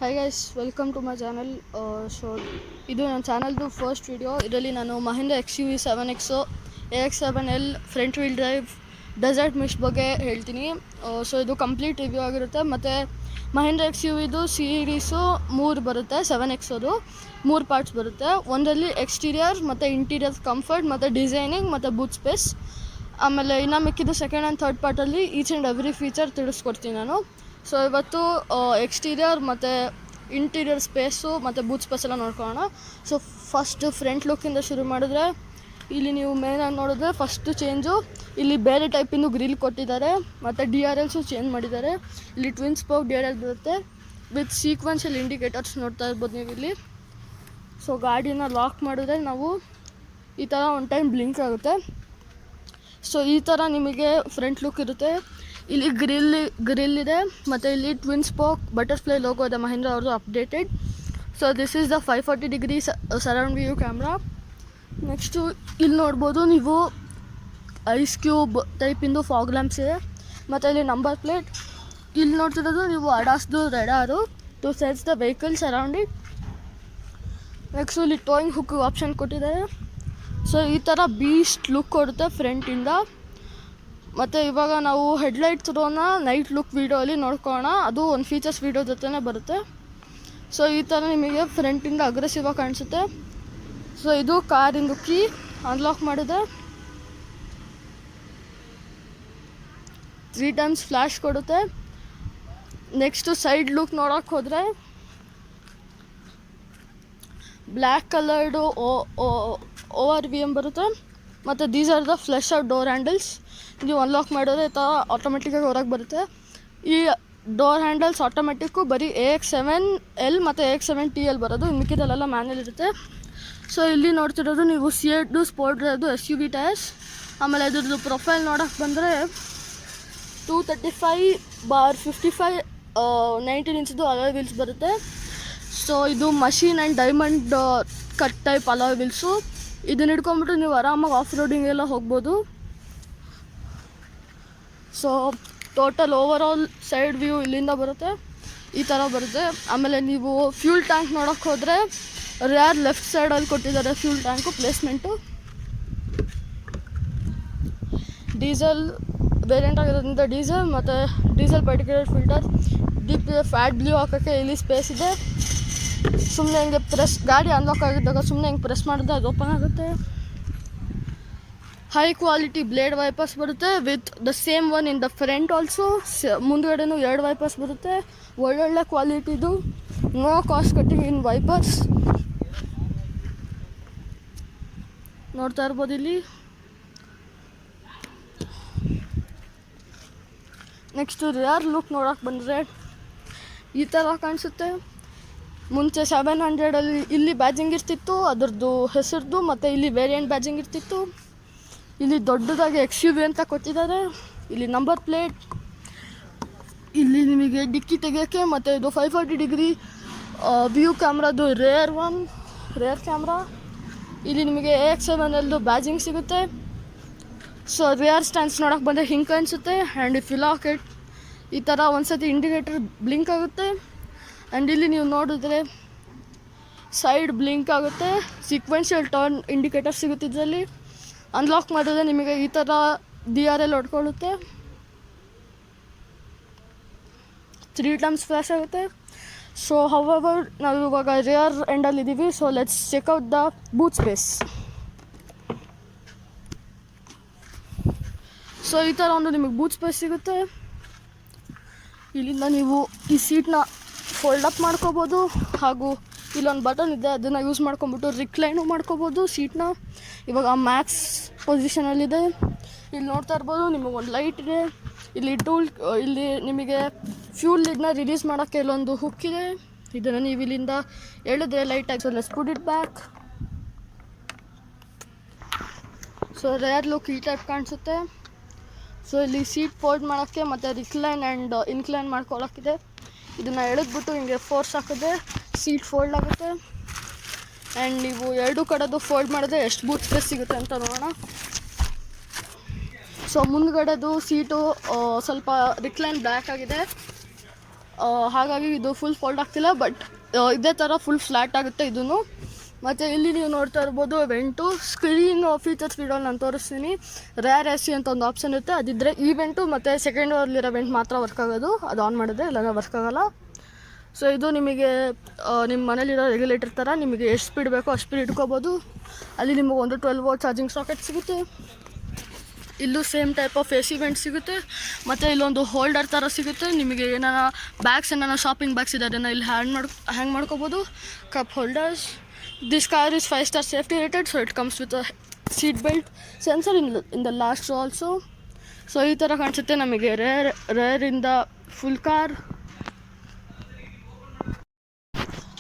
Hi guys, welcome to my channel. So ಇದು ನನ್ನ ಚಾನಲ್ದು ಫಸ್ಟ್ ವಿಡಿಯೋ. ಇದರಲ್ಲಿ ನಾನು Mahindra XUV 7X AX7L front wheel drive desert mist ಬಗ್ಗೆ ಹೇಳ್ತೀನಿ. ಸೊ ಇದು ಕಂಪ್ಲೀಟ್ ರಿವ್ಯೂ ಆಗಿರುತ್ತೆ. ಮತ್ತು ಮಹೀಂದ್ರ XUVದು ಸೀರೀಸು 3 ಬರುತ್ತೆ. 7X ಅದು 3 ಪಾರ್ಟ್ಸ್ ಬರುತ್ತೆ. ಒಂದರಲ್ಲಿ ಎಕ್ಸ್ಟೀರಿಯರ್ ಮತ್ತು ಇಂಟೀರಿಯರ್ ಕಂಫರ್ಟ್ ಮತ್ತು ಡಿಸೈನಿಂಗ್ ಮತ್ತು ಬೂಟ್ ಸ್ಪೇಸ್. ಆಮೇಲೆ ಇನ್ನು ಮಿಕ್ಕಿದ್ದು ಸೆಕೆಂಡ್ ಆ್ಯಂಡ್ ಥರ್ಡ್ ಪಾರ್ಟಲ್ಲಿ ಈಚ್ ಆ್ಯಂಡ್ ಎವ್ರಿ ಫೀಚರ್ ತಿಳಿಸ್ಕೊಡ್ತೀನಿ ನಾನು. ಸೊ ಇವತ್ತು ಎಕ್ಸ್ಟೀರಿಯರ್ ಮತ್ತು ಇಂಟೀರಿಯರ್ ಸ್ಪೇಸು ಮತ್ತು ಬೂಟ್ ಸ್ಪೇಸ್ ಎಲ್ಲ ನೋಡ್ಕೊಳ್ಳೋಣ. ಸೊ ಫಸ್ಟ್ ಫ್ರಂಟ್ ಲುಕ್ಕಿಂದ ಶುರು ಮಾಡಿದ್ರೆ ಇಲ್ಲಿ ನೀವು ಮೇನಾಗಿ ನೋಡಿದ್ರೆ ಫಸ್ಟು ಚೇಂಜು ಇಲ್ಲಿ ಬೇರೆ ಟೈಪಿಂದು ಗ್ರಿಲ್ ಕೊಟ್ಟಿದ್ದಾರೆ ಮತ್ತು DRLಸು ಚೇಂಜ್ ಮಾಡಿದ್ದಾರೆ. ಇಲ್ಲಿ ಟ್ವಿನ್ ಸ್ಪೋಕ್ DRL ಬರುತ್ತೆ ವಿತ್ ಸೀಕ್ವೆನ್ಷಿಯಲ್ ಇಂಡಿಕೇಟರ್ಸ್ ನೋಡ್ತಾ ಇರ್ಬೋದು ನೀವು ಇಲ್ಲಿ. ಸೊ ಗಾಡಿನ ಲಾಕ್ ಮಾಡಿದ್ರೆ ನಾವು ಈ ಥರ ಒಂದು ಟೈಮ್ ಬ್ಲಿಂಕ್ ಆಗುತ್ತೆ. ಸೊ ಈ ಥರ ನಿಮಗೆ ಫ್ರಂಟ್ ಲುಕ್ ಇರುತ್ತೆ. ಇಲ್ಲಿ ಗ್ರಿಲ್ ಇದೆ ಮತ್ತು ಇಲ್ಲಿ ಟ್ವಿನ್ ಸ್ಪೋಕ್ ಬಟರ್ಫ್ಲೈ ಲೋಗೋ ಇದೆ ಮಹೀಂದ್ರ ಅವ್ರದ್ದು updated. So this is the 540 degree surround view camera. Next ಇಲ್ಲಿ ನೋಡ್ಬೋದು ನೀವು ಐಸ್ ಕ್ಯೂಬ್ ಟೈಪಿಂದು ಫಾಗ್ ಲ್ಯಾಂಪ್ಸ್ ಇದೆ ಮತ್ತು ಇಲ್ಲಿ ನಂಬರ್ ಪ್ಲೇಟ್. ಇಲ್ಲಿ ನೋಡ್ತಿರೋದು ನೀವು ಅಡಾಸ್ದು radar to sets the vehicles around it. Next ಇಲ್ಲಿ ಟೋಯಿಂಗ್ ಹುಕ್ ಆಪ್ಷನ್ ಕೊಟ್ಟಿದ್ದಾರೆ. ಸೊ ಈ ಥರ ಬೀಸ್ಟ್ ಲುಕ್ ಕೊಡುತ್ತೆ ಫ್ರಂಟಿಂದ. ಮತ್ತು ಇವಾಗ ನಾವು ಹೆಡ್ಲೈಟ್ ಥ್ರೋನ ನೈಟ್ ಲುಕ್ ವೀಡಿಯೋಲಿ ನೋಡ್ಕೊಳ್ಳೋಣ. ಅದು ಒಂದು ಫೀಚರ್ಸ್ ವೀಡಿಯೋ ಜೊತೆನೇ ಬರುತ್ತೆ. ಸೊ ಈ ಥರ ನಿಮಗೆ ಫ್ರಂಟಿಂದ ಅಗ್ರೆಸಿವ್ ಆಗಿ ಕಾಣಿಸುತ್ತೆ. ಸೊ ಇದು ಕಾರಿಂದು ಕೀ ಅನ್ಲಾಕ್ ಮಾಡಿದೆ. 3 ಟೈಮ್ಸ್ ಫ್ಲ್ಯಾಶ್ ಕೊಡುತ್ತೆ. ನೆಕ್ಸ್ಟು ಸೈಡ್ ಲುಕ್ ನೋಡೋಕ್ಕೆ ಹೋದರೆ ಬ್ಲ್ಯಾಕ್ ಕಲರ್ಡು ORVM ಬರುತ್ತೆ. ಮತ್ತು these are the flesh out door handles. ನೀವು ಅನ್ಲಾಕ್ ಮಾಡಿದ್ರೆ ಈ ಥರ ಆಟೋಮೆಟಿಕ್ಕಾಗಿ ಹೊರಗೆ ಬರುತ್ತೆ. ಈ ಡೋರ್ ಹ್ಯಾಂಡಲ್ಸ್ ಆಟೋಮೆಟಿಕ್ಕು ಬರೀ AX7L ಮತ್ತು AX7TL ಬರೋದು, ಮಿಕ್ಕಿದಲ್ಲೆಲ್ಲ ಮ್ಯಾನ್ಯಲ್ ಇರುತ್ತೆ. ಸೊ ಇಲ್ಲಿ ನೋಡ್ತಿರೋದು ನೀವು C8 ಸ್ಪೋರ್ಟ್ ಅದು SUV ಟೈರ್ಸ್. ಆಮೇಲೆ ಇದ್ರದ್ದು ಪ್ರೊಫೈಲ್ ನೋಡೋಕ್ಕೆ ಬಂದರೆ 235/55 19 ಇಂಚ್ದು ಅಲಾಯ್ ವೀಲ್ಸ್ ಬರುತ್ತೆ. ಸೊ ಇದು machine and diamond cut type alloy wheels. ಇದನ್ನ ಹಿಡ್ಕೊಂಬಿಟ್ಟು ನೀವು ಆರಾಮಾಗಿ ಆಫ್ ರೋಡಿಂಗ್ ಎಲ್ಲ ಹೋಗ್ಬೋದು. So total over all side view ಇಲ್ಲಿಂದ ಬರುತ್ತೆ, ಈ ಥರ ಬರುತ್ತೆ. ಆಮೇಲೆ ನೀವು ಫ್ಯೂಲ್ ಟ್ಯಾಂಕ್ ನೋಡೋಕ್ಕೆ ಹೋದರೆ ರೇರ್ ಲೆಫ್ಟ್ ಸೈಡಲ್ಲಿ ಕೊಟ್ಟಿದ್ದಾರೆ fuel tank placement. Diesel variant ಆಗಿರೋದ್ರಿಂದ ಡೀಸೆಲ್ ಮತ್ತು diesel particular filter. Fat blue ಹಾಕೋಕ್ಕೆ ಇಲ್ಲಿ ಸ್ಪೇಸ್ ಇದೆ. ಸುಮ್ಮನೆ ಹಿಂಗೆ ಗಾಡಿ ಅನ್ಲಾಕ್ ಆಗಿದ್ದಾಗ ಸುಮ್ಮನೆ ಹಿಂಗೆ ಪ್ರೆಸ್ ಮಾಡಿದ್ರೆ ಅದು ಓಪನ್ ಆಗುತ್ತೆ. ಹೈ ಕ್ವಾಲಿಟಿ ಬ್ಲೇಡ್ ವೈಪರ್ಸ್ ಬರುತ್ತೆ with the same one in the front also. ಮುಂದುಗಡೆನೂ 2 ವೈಪರ್ಸ್ ಬರುತ್ತೆ, ಒಳ್ಳೊಳ್ಳೆ ಕ್ವಾಲಿಟಿದು, no cost cutting in wipers ನೋಡ್ತಾ ಇರ್ಬೋದು ಇಲ್ಲಿ. ನೆಕ್ಸ್ಟು ರೇರ್ ಲುಕ್ ನೋಡೋಕೆ ಬಂದರೆ ಈ ಥರ ಕಾಣಿಸುತ್ತೆ. ಮುಂಚೆ 700ಅಲ್ಲಿ ಇಲ್ಲಿ ಬ್ಯಾಜಿಂಗ್ ಇರ್ತಿತ್ತು ಅದರದ್ದು ಹೆಸರದು, ಮತ್ತು ಇಲ್ಲಿ ವೇರಿಯಂಟ್ ಬ್ಯಾಜಿಂಗ್ ಇರ್ತಿತ್ತು. ಇಲ್ಲಿ ದೊಡ್ಡದಾಗಿ XUV ಅಂತ ಕೊಟ್ಟಿದ್ದಾರೆ. ಇಲ್ಲಿ ನಂಬರ್ ಪ್ಲೇಟ್, ಇಲ್ಲಿ ನಿಮಗೆ ಡಿಕ್ಕಿ ತೆಗೆಯೋಕ್ಕೆ, ಮತ್ತು ಇದು 540 ಡಿಗ್ರಿ ವ್ಯೂ ಕ್ಯಾಮ್ರಾದು ರೇರ್ ಕ್ಯಾಮ್ರಾ. ಇಲ್ಲಿ ನಿಮಗೆ AX7Lದು ಬ್ಯಾಜಿಂಗ್ ಸಿಗುತ್ತೆ. ಸೊ ರೇರ್ ಸ್ಟ್ಯಾಂಡ್ಸ್ ನೋಡೋಕೆ ಬಂದರೆ ಹಿಂಗೆ ಕಾಣಿಸುತ್ತೆ. And if you lock it ಈ ಥರ ಒಂದು ಸತಿ ಇಂಡಿಕೇಟರ್ ಬ್ಲಿಂಕ್ ಆಗುತ್ತೆ. ಆ್ಯಂಡ್ ಇಲ್ಲಿ ನೀವು ನೋಡಿದ್ರೆ ಸೈಡ್ ಬ್ಲಿಂಕ್ ಆಗುತ್ತೆ, ಸೀಕ್ವೆನ್ಷಿಯಲ್ ಟರ್ನ್ ಇಂಡಿಕೇಟರ್ ಸಿಗುತ್ತೆ ಇದರಲ್ಲಿ. ಅನ್ಲಾಕ್ ಮಾಡಿದ್ರೆ ನಿಮಗೆ ಈ ಥರ DRL ಹೊಡ್ಕೊಳ್ಳುತ್ತೆ. 3 ಟೈಮ್ಸ್ ಫ್ಲ್ಯಾಶ್ ಆಗುತ್ತೆ. ಸೊ ಹೌಎವರ್ ನಾವು ಇವಾಗ ರೇರ್ ಎಂಡಲ್ಲಿದ್ದೀವಿ. So let's check out the boot space. So ಈ ಥರ ಒಂದು ನಿಮಗೆ ಬೂಟ್ ಸ್ಪೇಸ್ ಸಿಗುತ್ತೆ. ಇಲ್ಲಿಂದ ನೀವು ಈ ಸೀಟ್ನ ಫೋಲ್ಡ್ ಅಪ್ ಮಾಡ್ಕೋಬೋದು, ಹಾಗೂ ಇಲ್ಲೊಂದು ಬಟನ್ ಇದೆ ಅದನ್ನು ಯೂಸ್ ಮಾಡ್ಕೊಂಬಿಟ್ಟು ರಿಕ್ಲೈನು ಮಾಡ್ಕೋಬೋದು ಸೀಟ್ನ. ಇವಾಗ ಮ್ಯಾಕ್ಸ್ ಪೊಸಿಷನಲ್ಲಿದೆ. ಇಲ್ಲಿ ನೋಡ್ತಾ ಇರ್ಬೋದು ನಿಮಗೆ ಒಂದು ಲೈಟ್ ಇದೆ. ಇಲ್ಲಿ ನಿಮಗೆ ಫ್ಯೂಲ್ ಲಿಡ್ನ ರಿಲೀಸ್ ಮಾಡೋಕ್ಕೆ ಇಲ್ಲೊಂದು ಹುಕ್ ಇದೆ. ಇದನ್ನು ನೀವು ಇಲ್ಲಿಂದ ಎಳೆದ್ರೆ ಲೈಟ್ ಆಗಿ let's put it back. So rear look ಈ ಟೈಪ್ ಕಾಣಿಸುತ್ತೆ. ಸೊ ಇಲ್ಲಿ ಸೀಟ್ ಫೋಲ್ಡ್ ಮಾಡೋಕ್ಕೆ ಮತ್ತು ರಿಕ್ಲೈನ್ ಆ್ಯಂಡ್ ಇನ್ಕ್ಲೈನ್ ಮಾಡ್ಕೊಳ್ಳೋಕ್ಕಿದೆ. ಇದನ್ನು ಎಳೆದ್ಬಿಟ್ಟು ಹಿಂಗೆ ಫೋರ್ಸ್ ಹಾಕಿದ್ರೆ ಸೀಟ್ ಫೋಲ್ಡ್ ಆಗುತ್ತೆ. ಆ್ಯಂಡ್ ನೀವು 2 ಕಡೆದು ಫೋಲ್ಡ್ ಮಾಡಿದ್ರೆ ಎಷ್ಟು ಬೂಟ್ ಸ್ಪೇಸ್ ಸಿಗುತ್ತೆ ಅಂತ ನೋಡೋಣ. ಸೊ ಮುಂದ್ಗಡೆದು ಸೀಟು ಸ್ವಲ್ಪ ರಿಕ್ಲೈನ್ ಬ್ಲ್ಯಾಕ್ ಆಗಿದೆ. ಹಾಗಾಗಿ ಇದು ಫುಲ್ ಫೋಲ್ಡ್ ಆಗ್ತಿಲ್ಲ, ಬಟ್ ಇದೇ ಥರ ಫುಲ್ ಫ್ಲ್ಯಾಟ್ ಆಗುತ್ತೆ ಇದೂ. ಮತ್ತು ಇಲ್ಲಿ ನೀವು ನೋಡ್ತಾ ಇರ್ಬೋದು ವೆಂಟು ಸ್ಕ್ರೀನ್ ಫೀಚರ್ಸ್ ವಿಡಿಯೋ ನಾನು ತೋರಿಸ್ತೀನಿ. ರೇರ್ ಎ ಸಿ ಅಂತ ಒಂದು ಆಪ್ಷನ್ ಇರುತ್ತೆ, ಅದಿದ್ದರೆ ಈ ವೆಂಟು ಮತ್ತು ಸೆಕೆಂಡ್ ಅವರ್ಲಿರೋ ವೆಂಟ್ ಮಾತ್ರ ವರ್ಕ್ ಆಗೋದು, ಅದು ಆನ್ ಮಾಡಿದ್ರೆ ಇಲ್ಲಾಂದರೆ ವರ್ಕ್ ಆಗೋಲ್ಲ. ಸೊ ಇದು ನಿಮಗೆ ನಿಮ್ಮ ಮನೇಲಿರೋ ರೆಗ್ಯುಲೇಟರ್ ಥರ ನಿಮಗೆ ಎಷ್ಟು ಸ್ಪೀಡ್ ಬೇಕೋ ಅಷ್ಟು ಸ್ಪೀಡ್ ಇಟ್ಕೋಬೋದು. ಅಲ್ಲಿ ನಿಮಗೆ ಒಂದು 12 ವೋಲ್ಟ್ ಚಾರ್ಜಿಂಗ್ ಸಾಕೆಟ್ ಸಿಗುತ್ತೆ. ಇಲ್ಲೂ same type of A C vent ಸಿಗುತ್ತೆ. ಮತ್ತು ಇಲ್ಲೊಂದು ಹೋಲ್ಡರ್ ಥರ ಸಿಗುತ್ತೆ, ನಿಮಗೆ ಏನಾರ ಬ್ಯಾಗ್ಸ್ ಏನಾರ ಶಾಪಿಂಗ್ ಬ್ಯಾಗ್ಸ್ ಇದೆ ಅದನ್ನು ಇಲ್ಲಿ ಹ್ಯಾಂಗ್ ಮಾಡ್ಕೋಬೋದು. Cup holders. This car is 5 star safety rated, so it comes with a seat belt sensor in the last rho also. So ಈ ಥರ ಕಾಣಿಸುತ್ತೆ ನಮಗೆ ರೇರಿಂದ ಫುಲ್ ಕಾರ್.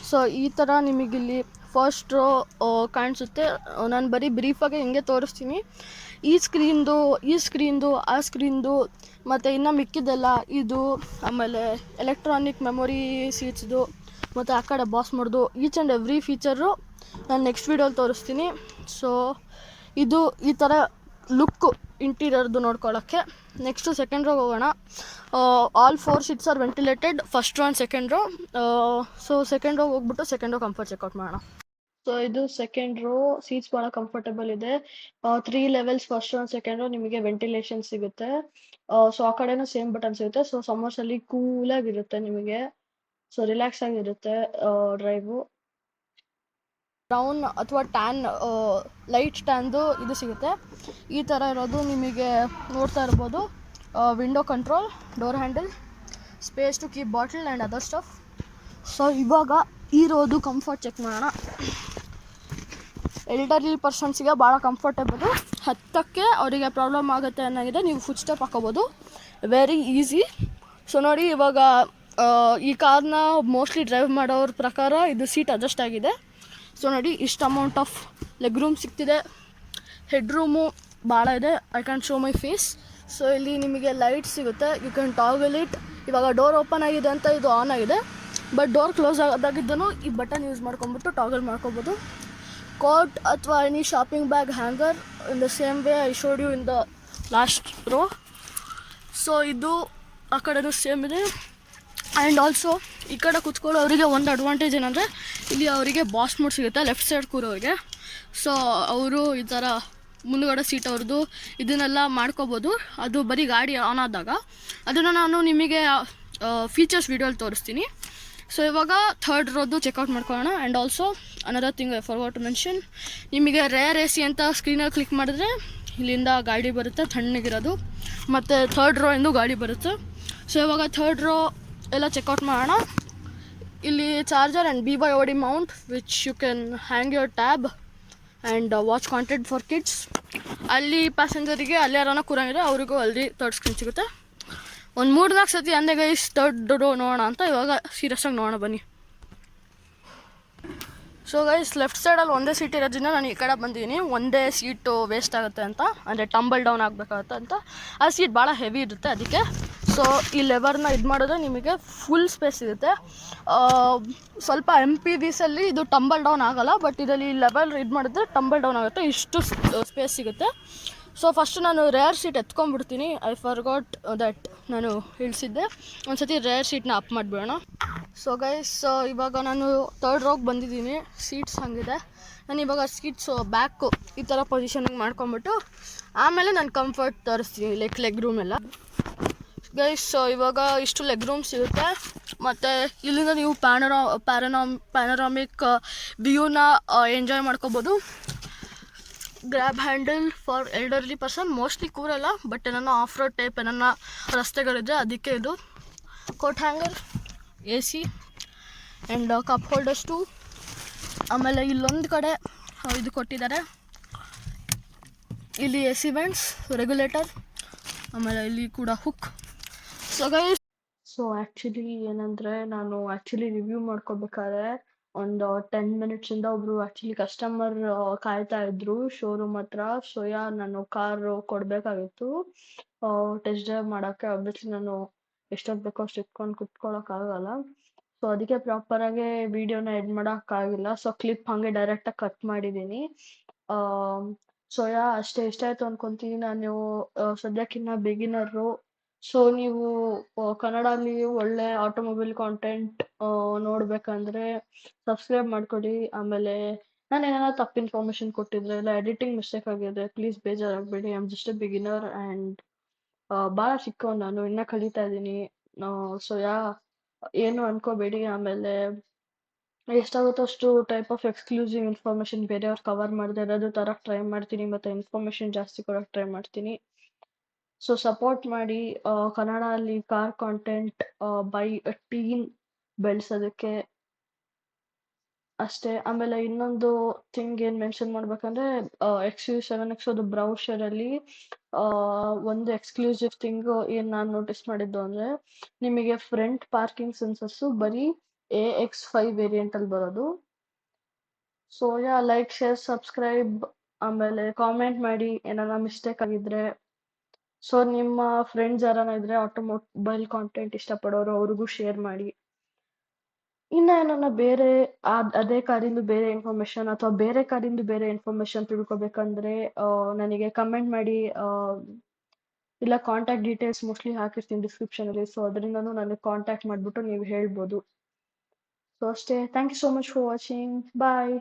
ಸೊ ಈ ಥರ ನಿಮಗಿಲ್ಲಿ ಫಸ್ಟ್ ರೋ ಕಾಣಿಸುತ್ತೆ. ನಾನು ಬರೀ ಬ್ರೀಫಾಗಿ ಹಿಂಗೆ ತೋರಿಸ್ತೀನಿ. ಈ ಸ್ಕ್ರೀನ್ದು ಆ ಸ್ಕ್ರೀನ್ದು ಮತ್ತು ಇನ್ನು ಮಿಕ್ಕಿದ್ದೆಲ್ಲ ಇದು. ಆಮೇಲೆ ಎಲೆಕ್ಟ್ರಾನಿಕ್ ಮೆಮೊರಿ ಸೀಟ್ಸ್ದು ಮತ್ತು ಆ ಕಡೆ ಬಾಸ್ ಮೋಡ್ದು ಈಚ್ ಆ್ಯಂಡ್ ಎವ್ರಿ ಫೀಚರು ನಾನು ನೆಕ್ಸ್ಟ್ ವೀಡಿಯೋಲಿ ತೋರಿಸ್ತೀನಿ. ಸೊ ಇದು ಈ ಥರ ಲುಕ್ಕು ಇಂಟೀರಿಯರ್ದು ನೋಡ್ಕೊಳ್ಳೋಕ್ಕೆ. ನೆಕ್ಸ್ಟು ಸೆಕೆಂಡ್ ರೋಗೆ ಹೋಗೋಣ. All 4 seats are ventilated, first row and second row. So second ರೋಗೆ ಹೋಗ್ಬಿಟ್ಟು ಸೆಕೆಂಡ್ ರೋ ಕಂಫರ್ಟ್ ಚೆಕ್ಔಟ್ ಮಾಡೋಣ. ಸೊ ಇದು ಸೆಕೆಂಡ್ ರೋ, ಸೀಟ್ಸ್ ಭಾಳ ಕಂಫರ್ಟಬಲ್ ಇದೆ. 3 levels first row and second row ನಿಮಗೆ ವೆಂಟಿಲೇಷನ್ ಸಿಗುತ್ತೆ. ಸೊ ಆ ಕಡೆನೂ ಸೇಮ್ ಬಟನ್ ಸಿಗುತ್ತೆ. ಸೊ ಸಮ್ಮರ್ಸಲ್ಲಿ ಕೂಲಾಗಿರುತ್ತೆ ನಿಮಗೆ, ಸೊ ರಿಲ್ಯಾಕ್ಸ್ ಆಗಿರುತ್ತೆ ಡ್ರೈವು. ಬ್ರೌನ್ ಅಥವಾ ಟ್ಯಾನ್ ಲೈಟ್ ಟ್ಯಾನ್ದು ಇದು ಸಿಗುತ್ತೆ. ಈ ಥರ ಇರೋದು ನಿಮಗೆ ನೋಡ್ತಾ ಇರ್ಬೋದು. Window control, door handle, space to keep bottle and other stuff. So ಇವಾಗ ಇರೋದು ಕಂಫರ್ಟ್ ಚೆಕ್ ಮಾಡೋಣ. ಎಲ್ಡರ್ಲಿ ಪರ್ಸನ್ಸಿಗೆ ಭಾಳ ಕಂಫರ್ಟೇಬಲು, ಹತ್ತಕ್ಕೆ ಅವರಿಗೆ ಪ್ರಾಬ್ಲಮ್ ಆಗುತ್ತೆ ಅನ್ನೋಗಿದೆ. ನೀವು ಫುಟ್ ಸ್ಟೆಪ್ ಹಾಕೋಬೋದು, ವೆರಿ ಈಸಿ. ಸೊ ನೋಡಿ ಇವಾಗ ಈ ಕಾರ್ನ ಮೋಸ್ಟ್ಲಿ ಡ್ರೈವ್ ಮಾಡೋರ ಪ್ರಕಾರ ಇದು ಸೀಟ್ ಅಡ್ಜಸ್ಟ್ ಆಗಿದೆ. ಸೊ ನೋಡಿ ಇಷ್ಟು ಅಮೌಂಟ್ ಆಫ್ ಲೆಗ್ ರೂಮ್ ಸಿಗ್ತಿದೆ. ಹೆಡ್ ರೂಮು ಭಾಳ ಇದೆ. I can show my face. So ಇಲ್ಲಿ ನಿಮಗೆ ಲೈಟ್ ಸಿಗುತ್ತೆ, ಯು ಕ್ಯಾನ್ ಟಾಗಲ್ ಇಟ್. ಇವಾಗ ಡೋರ್ ಓಪನ್ ಆಗಿದೆ ಅಂತ ಇದು ಆನ್ ಆಗಿದೆ, ಬಟ್ ಡೋರ್ ಕ್ಲೋಸ್ ಆದಾಗಿದ್ದೂ ಈ ಬಟನ್ ಯೂಸ್ ಮಾಡ್ಕೊಂಬಿಟ್ಟು ಟಾಗಲ್ ಮಾಡ್ಕೊಬೋದು. ಕೋಟ್ ಅಥವಾ any shopping bag hanger in the same way I showed you in the last row. So ಇದು ಆ ಕಡೆನೂ ಸೇಮ್ ಇದೆ. ಆ್ಯಂಡ್ ಆಲ್ಸೋ ಈ ಕಡೆ ಕೂತ್ಕೊಳ್ಳೋರಿಗೆ ಒಂದು ಅಡ್ವಾಂಟೇಜ್ ಏನಂದರೆ ಇಲ್ಲಿ ಅವರಿಗೆ ಬಾಸ್ ಮೋಡ್ ಸಿಗುತ್ತೆ ಲೆಫ್ಟ್ ಸೈಡ್ ಕೂರೋರಿಗೆ. ಸೊ ಅವರು ಈ ಥರ ಮುಂದುಗಡೆ ಸೀಟ್ ಅವ್ರದ್ದು ಇದನ್ನೆಲ್ಲ ಮಾಡ್ಕೋಬೋದು. ಅದು ಬರೀ ಗಾಡಿ ಆನ್ ಆದಾಗ. ಅದನ್ನು ನಾನು ನಿಮಗೆ ಫೀಚರ್ಸ್ ವೀಡಿಯೋಲಿ ತೋರಿಸ್ತೀನಿ. ಸೊ ಇವಾಗ ಥರ್ಡ್ ರೋದು ಚೆಕ್ಔಟ್ ಮಾಡ್ಕೊಳ್ಳೋಣ. And also another thing I forgot to mention, ನಿಮಗೆ ರೇರ್ ಎ ಸಿ ಅಂತ ಸ್ಕ್ರೀನಲ್ಲಿ ಕ್ಲಿಕ್ ಮಾಡಿದ್ರೆ ಇಲ್ಲಿಂದ ಗಾಡಿ ಬರುತ್ತೆ ತಣ್ಣಗಿರೋದು, ಮತ್ತು ಥರ್ಡ್ ರೋ ಇಂದು ಗಾಡಿ ಬರುತ್ತೆ. ಸೊ ಇವಾಗ ಥರ್ಡ್ ರೋ ಎಲ್ಲ ಚೆಕ್ಔಟ್ ಮಾಡೋಣ. ಇಲ್ಲಿ charger and BYOD mount which you can hang your tab and watch content for kids. ಅಲ್ಲಿ ಪ್ಯಾಸೆಂಜರಿಗೆ ಅಲ್ಲಿ ಯಾರನ್ನ ಕೂರಂಗಿದೆ ಅವರಿಗೂ ಅಲ್ಲಿ ಥರ್ಡ್ ಸ್ಕ್ರೀನ್ ಸಿಗುತ್ತೆ. ಒಂದು 3-4 ಸತಿ ಅಂದೆ ಗೈಸ್ ಥರ್ಡ್ ರೋ ನೋಡೋಣ ಅಂತ. ಇವಾಗ ಸೀರಿಯಸ್ಸಾಗಿ ನೋಡೋಣ ಬನ್ನಿ. ಸೊ ಗೈಸ್ ಲೆಫ್ಟ್ ಸೈಡಲ್ಲಿ ಒಂದೇ ಸೀಟ್ ಇರೋದ್ರಿಂದ ನಾನು ಈ ಕಡೆ ಬಂದಿದ್ದೀನಿ. ಒಂದೇ ಸೀಟು ವೇಸ್ಟ್ ಆಗುತ್ತೆ ಅಂತ, ಅಂದರೆ ಟಂಬಲ್ ಡೌನ್ ಆಗಬೇಕಾಗುತ್ತೆ ಅಂತ. ಆ ಸೀಟ್ ಭಾಳ ಹೆವಿ ಇರುತ್ತೆ ಅದಕ್ಕೆ. ಸೊ ಈ ಲೆವರ್ನ ಇದು ಮಾಡಿದ್ರೆ ನಿಮಗೆ ಫುಲ್ ಸ್ಪೇಸ್ ಸಿಗುತ್ತೆ. ಸ್ವಲ್ಪ MPVಸಲ್ಲಿ ಇದು ಟಂಬಲ್ ಡೌನ್ ಆಗೋಲ್ಲ, ಬಟ್ ಇದರಲ್ಲಿ ಲೆವೆಲ್ ಇದು ಮಾಡಿದ್ರೆ ಟಂಬಲ್ ಡೌನ್ ಆಗುತ್ತೆ, ಇಷ್ಟು ಸ್ಪೇಸ್ ಸಿಗುತ್ತೆ. ಸೊ ಫಸ್ಟ್ ನಾನು ರೇರ್ ಸೀಟ್ ಎತ್ಕೊಂಡ್ಬಿಡ್ತೀನಿ. ಐ ಫರ್ಗಾಟ್ ದಟ್ ನಾನು ಇಳಿಸಿದ್ದೆ. ಒಂದು ಸತಿ ರೇರ್ ಸೀಟ್ನ ಅಪ್ ಮಾಡಿಬಿಡೋಣ. ಸೊ ಗೈಸ್ ಇವಾಗ ನಾನು ಥರ್ಡ್ ರೋಗೆ ಬಂದಿದ್ದೀನಿ. ಸೀಟ್ಸ್ ಹಂಗಿದೆ. ನಾನು ಇವಾಗ ಸೀಟ್ಸು ಬ್ಯಾಕು ಈ ಥರ ಪೊಸಿಷನಿಗೆ ಮಾಡ್ಕೊಂಬಿಟ್ಟು ಆಮೇಲೆ ನಾನು ಕಂಫರ್ಟ್ ತರಿಸ್ತೀನಿ, ಲೈಕ್ ಲೆಗ್ ರೂಮ್ ಎಲ್ಲ. ಗೈಸ್ ಇವಾಗ ಇಷ್ಟು ಲೆಗ್ ರೂಮ್ ಸಿಗುತ್ತೆ. ಮತ್ತು ಇಲ್ಲಿಂದ ನೀವು ಪ್ಯಾನರಾಮಿಕ್ ವ್ಯೂನ ಎಂಜಾಯ್ ಮಾಡ್ಕೋಬೋದು. Grab handle for elderly person, mostly ಕೂರಲ್ಲ, ಬಟ್ ಏನನ್ನ ಆಫ್ ರೋಡ್ ಟೈಪ್ ಏನನ್ನ ರಸ್ತೆಗಳಿದೆ ಅದಕ್ಕೆ ಇದು. Coat hanger, AC and cup holders too. ಆಮೇಲೆ ಇಲ್ಲೊಂದು ಕಡೆ ಇದು ಕೊಟ್ಟಿದ್ದಾರೆ, ಇಲ್ಲಿ AC ವೆಂಟ್ಸ್, ರೆಗ್ಯುಲೇಟರ್, ಆಮೇಲೆ ಇಲ್ಲಿ ಕೂಡ ಹುಕ್. ಸೊ ಆ್ಯಕ್ಚುಲಿ ಏನಂದರೆ ನಾನು ರಿವ್ಯೂ ಮಾಡ್ಕೋಬೇಕಾದ್ರೆ ಒಂದು 10 ಮಿನಿಟ್ಸಿಂದ ಒಬ್ಬರು ಕಸ್ಟಮರ್ ಕಾಯ್ತಾ ಇದ್ರು ಶೋರೂಮ್ ಹತ್ರ. ಸೊ ನಾನು ಕಾರು ಕೊಡಬೇಕಾಗಿತ್ತು ಟೆಸ್ಟ್ ಡ್ರೈವ್ ಮಾಡೋಕ್ಕೆ. ಆಬ್ವಿಯಸ್ಲಿ ನಾನು ಎಷ್ಟೊತ್ತು ಬೇಕೋ ಅಷ್ಟು ಇಟ್ಕೊಂಡು ಕುತ್ಕೊಳ್ಳೋಕ್ಕಾಗಲ್ಲ. ಸೊ ಅದಕ್ಕೆ ಪ್ರಾಪರಾಗಿ ವೀಡಿಯೋನ ಎಡ್ ಮಾಡೋಕ್ಕಾಗಿಲ್ಲ. ಸೊ ಕ್ಲಿಪ್ ಹಾಗೆ ಡೈರೆಕ್ಟಾಗಿ ಕಟ್ ಮಾಡಿದ್ದೀನಿ. ಸೊ ಅಷ್ಟೇ ಇಷ್ಟ ಆಯಿತು ಅಂದ್ಕೊತೀನಿ. ನಾನು ಸದ್ಯಕ್ಕಿನ್ನ ಬಿಗಿನರು, ಸೊ ನೀವು ಕನ್ನಡಲ್ಲಿ ಒಳ್ಳೆ ಆಟೋಮೊಬೈಲ್ ಕಾಂಟೆಂಟ್ ನೋಡ್ಬೇಕಂದ್ರೆ ಸಬ್ಸ್ಕ್ರೈಬ್ ಮಾಡ್ಕೊಳ್ಳಿ. ಆಮೇಲೆ ನಾನು ಏನಾರ ತಪ್ಪು ಇನ್ಫಾರ್ಮೇಶನ್ ಕೊಟ್ಟಿದ್ರೆ ಇಲ್ಲ ಎಡಿಟಿಂಗ್ ಮಿಸ್ಟೇಕ್ ಆಗಿದೆ ಪ್ಲೀಸ್ ಬೇಜಾರಾಗಬೇಡಿ. I am just a beginner and ಭಾಳ ಚಿಕ್ಕವನು, ನಾನು ಇನ್ನೂ ಕಲಿತಾ ಇದ್ದೀನಿ. ಸೊ ಏನು ಅನ್ಕೋಬೇಡಿ. ಆಮೇಲೆ ಎಷ್ಟಾಗುತ್ತೋ ಅಷ್ಟು ಟೈಪ್ ಆಫ್ ಎಕ್ಸ್ಕ್ಲೂಸಿವ್ ಇನ್ಫಾರ್ಮೇಶನ್ ಬೇರೆಯವ್ರು ಕವರ್ ಮಾಡದೇ ಇರೋದು ತರಕ್ಕೆ ಟ್ರೈ ಮಾಡ್ತೀನಿ, ಮತ್ತು ಇನ್ಫಾರ್ಮೇಶನ್ ಜಾಸ್ತಿ ಕೊಡೋಕ್ಕೆ ಟ್ರೈ ಮಾಡ್ತೀನಿ. ಸೊ ಸಪೋರ್ಟ್ ಮಾಡಿ. ಕನ್ನಡ ಅಲ್ಲಿ ಕಾರ್ ಕಾಂಟೆಂಟ್ ಬೈ ಟೀಮ್ ಬೆಳೆಸೋದಕ್ಕೆ ಅಷ್ಟೇ. ಆಮೇಲೆ ಇನ್ನೊಂದು ಥಿಂಗ್ ಏನು ಮೆನ್ಷನ್ ಮಾಡ್ಬೇಕಂದ್ರೆ XUV7X ಅದು ಬ್ರೌಷರಲ್ಲಿ ಒಂದು ಎಕ್ಸ್ಕ್ಲೂಸಿವ್ ಥಿಂಗು ಏನು ನಾನು ನೋಟಿಸ್ ಮಾಡಿದ್ದು ಅಂದರೆ, ನಿಮಗೆ ಫ್ರಂಟ್ ಪಾರ್ಕಿಂಗ್ ಸೆನ್ಸಸ್ಸು ಬರೀ AX5 ವೇರಿಯಂಟಲ್ಲಿ ಬರೋದು. ಸೊ ಲೈಕ್ ಶೇರ್ ಸಬ್ಸ್ಕ್ರೈಬ್ ಆಮೇಲೆ ಕಾಮೆಂಟ್ ಮಾಡಿ ಏನಾರ ಮಿಸ್ಟೇಕ್ ಆಗಿದ್ರೆ. ಸೊ ನಿಮ್ಮ ಫ್ರೆಂಡ್ಸ್ ಯಾರಾನ ಇದ್ರೆ ಆಟೋಮೊಬೈಲ್ ಕಾಂಟೆಂಟ್ ಇಷ್ಟಪಡೋರು ಅವ್ರಿಗೂ ಶೇರ್ ಮಾಡಿ. ಇನ್ನ ಏನನ್ನ ಬೇರೆ ಅದೇ ಕಾರಿಂದು ಬೇರೆ ಇನ್ಫಾರ್ಮೇಶನ್ ಅಥವಾ ಬೇರೆ ಕಾರಿಂದು ಬೇರೆ ಇನ್ಫಾರ್ಮೇಶನ್ ತಿಳ್ಕೊಬೇಕಂದ್ರೆ ನನಗೆ ಕಮೆಂಟ್ ಮಾಡಿ. ಇಲ್ಲ ಕಾಂಟ್ಯಾಕ್ಟ್ ಡೀಟೇಲ್ಸ್ ಮೋಸ್ಟ್ಲಿ ಹಾಕಿರ್ತೀನಿ ಡಿಸ್ಕ್ರಿಪ್ಷನಲ್ಲಿ. ಸೊ ಅದರಿಂದನೂ ನನಗೆ ಕಾಂಟ್ಯಾಕ್ಟ್ ಮಾಡಿಬಿಟ್ಟು ನೀವು ಹೇಳ್ಬೋದು. ಸೊ ಅಷ್ಟೇ. Thank you so much for watching. Bye.